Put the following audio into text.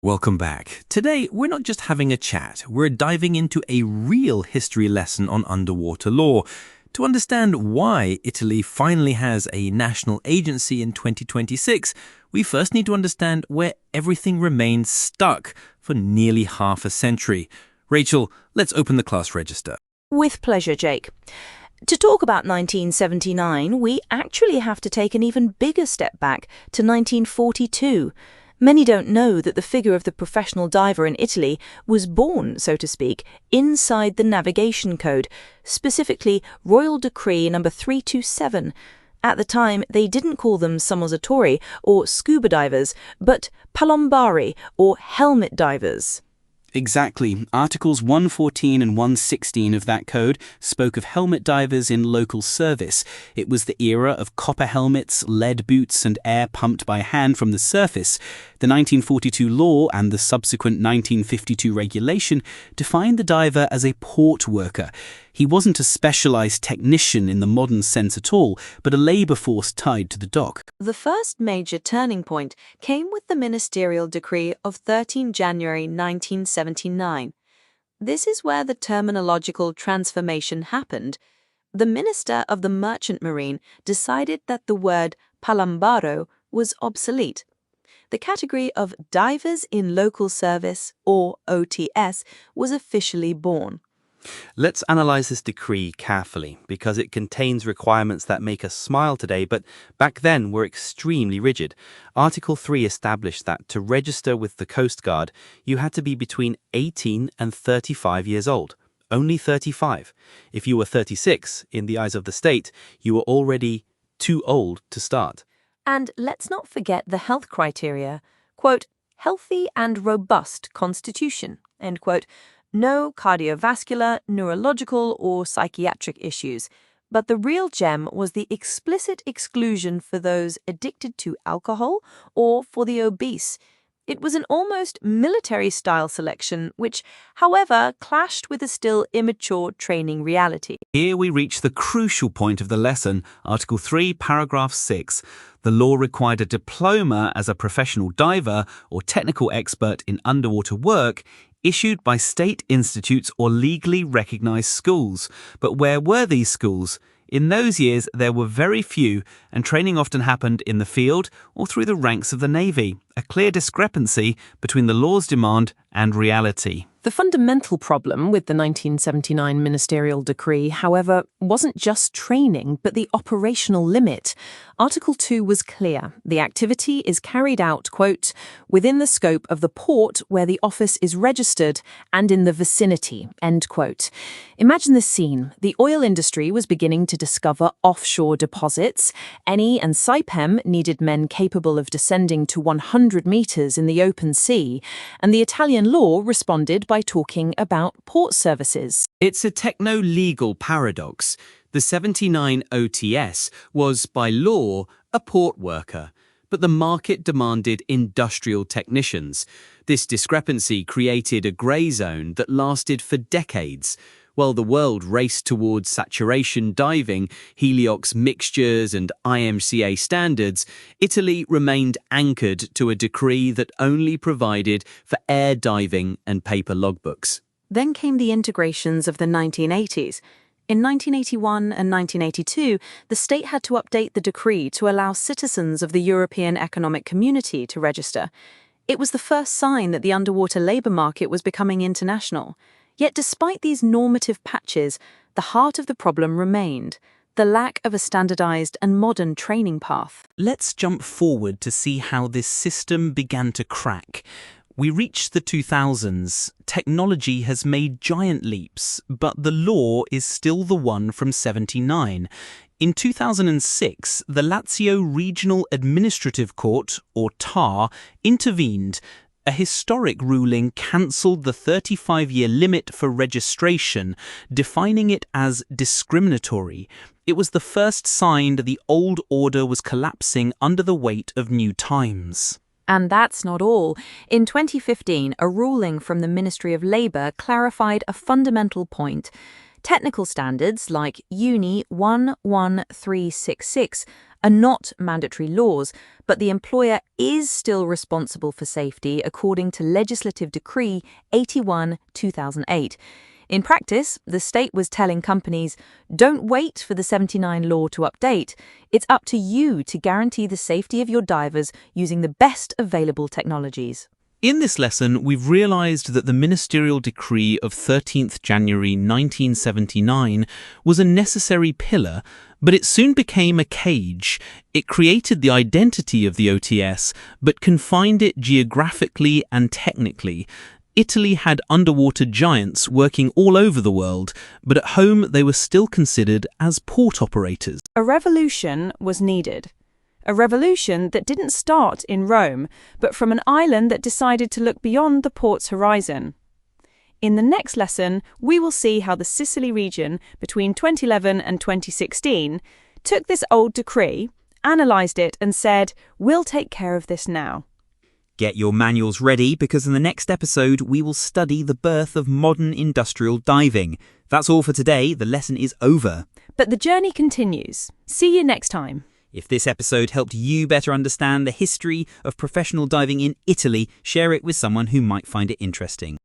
Welcome back. Today, we're not just having a chat, we're diving into a real history lesson on underwater law. To understand why Italy finally has a national agency in 2026, we first need to understand where everything remained stuck for nearly half a century. Rachel, let's open the class register. With pleasure, Jake. To talk about 1979, we actually have to take an even bigger step back to 1942. Many don't know that the figure of the professional diver in Italy was born, so to speak, inside the navigation code, specifically Royal Decree No. 327. At the time, they didn't call them sommosatori or scuba divers, but palombari or helmet divers. Exactly. Articles 114 and 116 of that code spoke of helmet divers in local service. It was the era of copper helmets, lead boots, and air pumped by hand from the surface. The 1942 law and the subsequent 1952 regulation defined the diver as a port worker. He wasn't a specialized technician in the modern sense at all, but a labor force tied to the dock. The first major turning point came with the ministerial decree of 13 January 1979. This is where the terminological transformation happened. The Minister of the Merchant Marine decided that the word palambaro was obsolete. The category of divers in local service, or OTS, was officially born. Let's analyze this decree carefully, because it contains requirements that make us smile today, but back then were extremely rigid. Article 3 established that to register with the Coast Guard, you had to be between 18 and 35 years old. Only 35. If you were 36, in the eyes of the state, you were already too old to start. And let's not forget the health criteria. Quote, healthy and robust constitution, end quote. No cardiovascular, neurological, or psychiatric issues. But the real gem was the explicit exclusion for those addicted to alcohol or for the obese. It was an almost military-style selection, which, however, clashed with a still immature training reality. Here we reach the crucial point of the lesson, Article 3, Paragraph 6. The law required a diploma as a professional diver or technical expert in underwater work issued by state institutes or legally recognized schools. But where were these schools? In those years, there were very few, and training often happened in the field or through the ranks of the Navy, a clear discrepancy between the law's demand and reality. The fundamental problem with the 1979 ministerial decree, however, wasn't just training, but the operational limit. Article 2 was clear. The activity is carried out, quote, within the scope of the port where the office is registered and in the vicinity, end quote. Imagine this scene. The oil industry was beginning to discover offshore deposits. Eni and Saipem needed men capable of descending to 100 meters in the open sea, and the Italian law responded by talking about port services. It's a techno-legal paradox. The 79 OTS was, by law, a port worker, but the market demanded industrial technicians. This discrepancy created a grey zone that lasted for decades. While the world raced towards saturation diving, heliox mixtures and IMCA standards, Italy remained anchored to a decree that only provided for air diving and paper logbooks. Then came the integrations of the 1980s. In 1981 and 1982, the state had to update the decree to allow citizens of the European Economic Community to register. It was the first sign that the underwater labour market was becoming international. Yet despite these normative patches, the heart of the problem remained: the lack of a standardized and modern training path. Let's jump forward to see how this system began to crack. We reached the 2000s. Technology has made giant leaps, but the law is still the one from 79. In 2006, the Lazio Regional Administrative Court, or TAR, intervened. A historic ruling cancelled the 35-year limit for registration, defining it as discriminatory. It was the first sign that the old order was collapsing under the weight of new times. And that's not all. In 2015, a ruling from the Ministry of Labour clarified a fundamental point. Technical standards like Uni 11366 are not mandatory laws, but the employer is still responsible for safety according to Legislative Decree 81/2008. In practice, the state was telling companies, don't wait for the 79 law to update. It's up to you to guarantee the safety of your divers using the best available technologies. In this lesson, we've realised that the ministerial decree of 13th January 1979 was a necessary pillar, but it soon became a cage. It created the identity of the OTS, but confined it geographically and technically. Italy had underwater giants working all over the world, but at home they were still considered as port operators. A revolution was needed. A revolution that didn't start in Rome, but from an island that decided to look beyond the port's horizon. In the next lesson, we will see how the Sicily region between 2011 and 2016 took this old decree, analysed it and said, we'll take care of this now. Get your manuals ready because in the next episode we will study the birth of modern industrial diving. That's all for today. The lesson is over. But the journey continues. See you next time. If this episode helped you better understand the history of professional diving in Italy, share it with someone who might find it interesting.